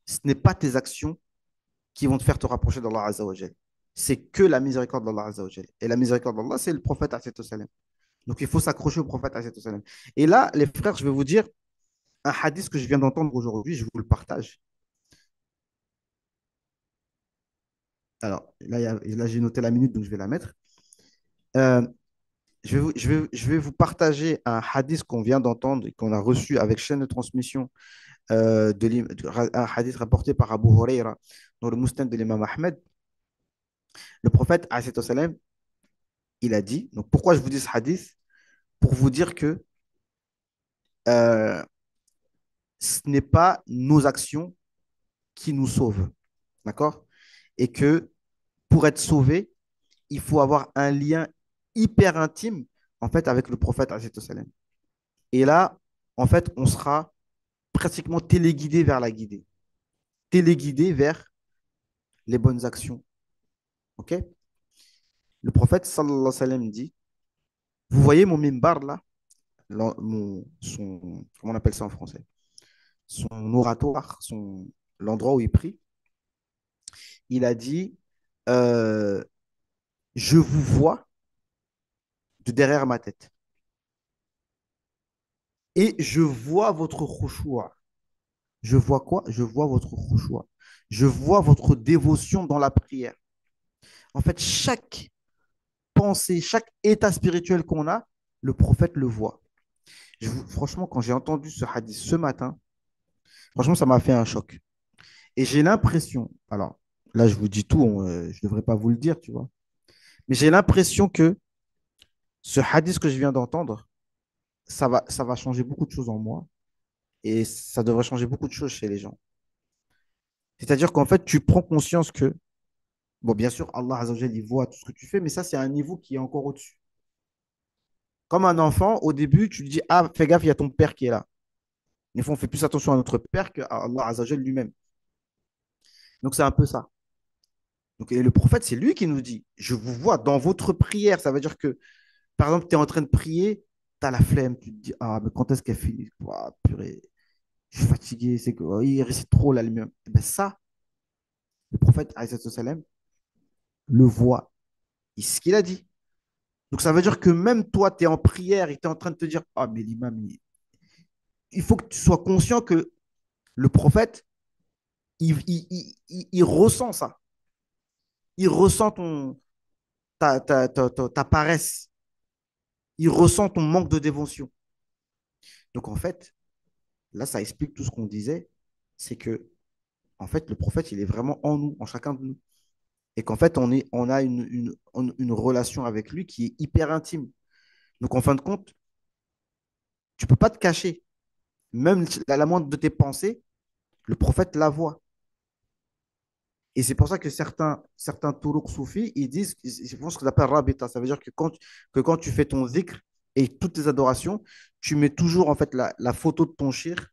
ce n'est pas tes actions qui vont te faire te rapprocher d'Allah Azza wa Jal. C'est que la miséricorde d'Allah Azza wa Jal. Et la miséricorde d'Allah, c'est le prophète alayhi salam. Donc il faut s'accrocher au prophète alayhi salam. Et là, les frères, je vais vous dire un hadith que je viens d'entendre aujourd'hui, je vous le partage. Alors, là j'ai noté la minute, donc je vais la mettre. Euh, je vais vous partager un hadith qu'on vient d'entendre et qu'on a reçu avec chaîne de transmission un hadith rapporté par Abu Huraira dans le Musnad de l'imam Ahmed. Le prophète, alayhi salam, il a dit, donc pourquoi je vous dis ce hadith? Pour vous dire que euh, ce n'est pas nos actions qui nous sauvent, d'accord? Et que pour être sauvé, il faut avoir un lien hyper intime, en fait, avec le prophète, alayhi salam. Et là, en fait, on sera pratiquement téléguidé vers la guidée, téléguidé vers les bonnes actions, ok? Le prophète, sallallahu alayhi wa sallam, dit, vous voyez mon mimbar là, comment on appelle ça en français? Son oratoire, l'endroit où il prie, il a dit euh, je vous vois de derrière ma tête et je vois votre khushu'a. Je vois quoi? Je vois votre khushu'a. Je vois votre dévotion dans la prière. En fait, chaque pensée, chaque état spirituel qu'on a, le prophète le voit. Franchement, quand j'ai entendu ce hadith ce matin, franchement, ça m'a fait un choc. Et j'ai l'impression, alors là, je vous dis tout, je ne devrais pas vous le dire, tu vois, mais j'ai l'impression que ce hadith que je viens d'entendre, ça va changer beaucoup de choses en moi et ça devrait changer beaucoup de choses chez les gens. C'est-à-dire qu'en fait, tu prends conscience que, bon, bien sûr, Allah Azzawajal, il voit tout ce que tu fais, mais ça, c'est un niveau qui est encore au-dessus. Comme un enfant, au début, tu lui dis, ah, fais gaffe, il y a ton père qui est là. Des fois, on fait plus attention à notre père qu'à Allah Azzawajal lui-même. Donc, c'est un peu ça. Donc, et le prophète, c'est lui qui nous dit, je vous vois dans votre prière. Ça veut dire que, par exemple, tu es en train de prier, tu as la flemme, tu te dis, ah, mais quand est-ce qu'elle finit? Ouah, purée, je suis fatigué, c'est que, oh, il récite trop là lui-même. Eh ben ça, le prophète, alayhi salam, le voit. Et c'est ce qu'il a dit. Donc ça veut dire que même toi, tu es en prière et tu es en train de te dire, ah, mais l'imam, il faut que tu sois conscient que le prophète, il ressent ça. Il ressent ta paresse. Il ressent ton manque de dévotion. Donc en fait, là, ça explique tout ce qu'on disait. C'est que, en fait, le prophète, il est vraiment en nous, en chacun de nous. Et qu'en fait, on a une relation avec lui qui est hyper intime. Donc en fin de compte, tu ne peux pas te cacher. Même la moindre de tes pensées, le prophète la voit. Et c'est pour ça que certains tourouks soufis, ils font ce qu'ils appellent rabita. Ça veut dire que quand tu fais ton zikr et toutes tes adorations, tu mets toujours en fait la photo de ton shir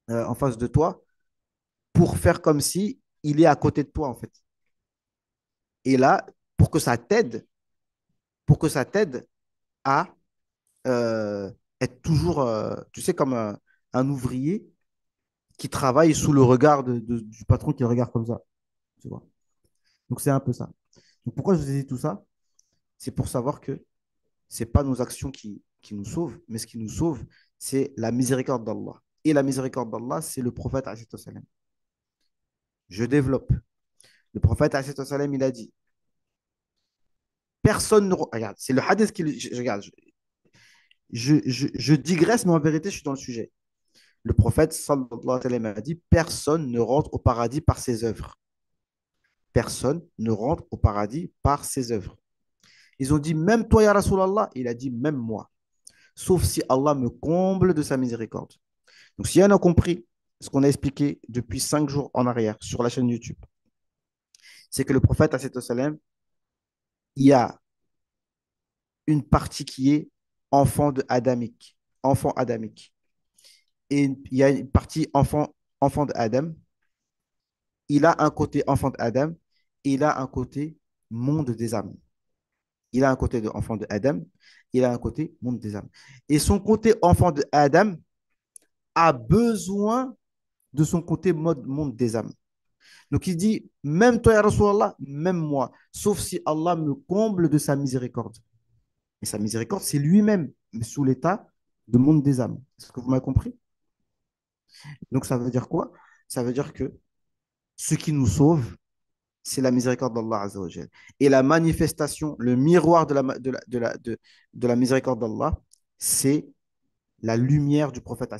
en face de toi pour faire comme si il est à côté de toi en fait. Et là, pour que ça t'aide, pour que ça t'aide à être toujours, tu sais, comme un ouvrier qui travaille sous le regard du patron qui le regarde comme ça. Tu vois. Donc c'est un peu ça. Donc pourquoi je vous ai dit tout ça? C'est pour savoir que ce n'est pas nos actions qui nous sauvent, mais ce qui nous sauve, c'est la miséricorde d'Allah. Et la miséricorde d'Allah, c'est le prophète, alayhi salam. Je développe. Le prophète, alayhi salam, il a dit, personne ne... Regarde, c'est le hadith qui... Regarde, je digresse, mais en vérité, je suis dans le sujet. Le prophète, sallallahu alayhi wa sallam, a dit, personne ne rentre au paradis par ses œuvres. Personne ne rentre au paradis par ses œuvres. Ils ont dit, même toi, ya Rasulallah, il a dit, même moi. Sauf si Allah me comble de sa miséricorde. Donc, si on a compris ce qu'on a expliqué depuis 5 jours en arrière sur la chaîne YouTube, c'est que le prophète, alayhi salam, il y a une partie qui est enfant de adamique, enfant adamique. Et il y a une partie enfant d'Adam. Il a un côté enfant d'Adam et il a un côté monde des âmes. Il a un côté de enfant d'Adam, il a un côté monde des âmes. Et son côté enfant d'Adam a besoin de son côté mode monde des âmes. Donc il dit, même toi, ya Rasulallah, même moi, sauf si Allah me comble de sa miséricorde. Et sa miséricorde, c'est lui-même, mais sous l'état de monde des âmes. Est-ce que vous m'avez compris? Donc ça veut dire quoi? Ça veut dire que ce qui nous sauve, c'est la miséricorde d'Allah Azza wa Jal. Et la manifestation, le miroir de la miséricorde d'Allah, c'est la lumière du prophète.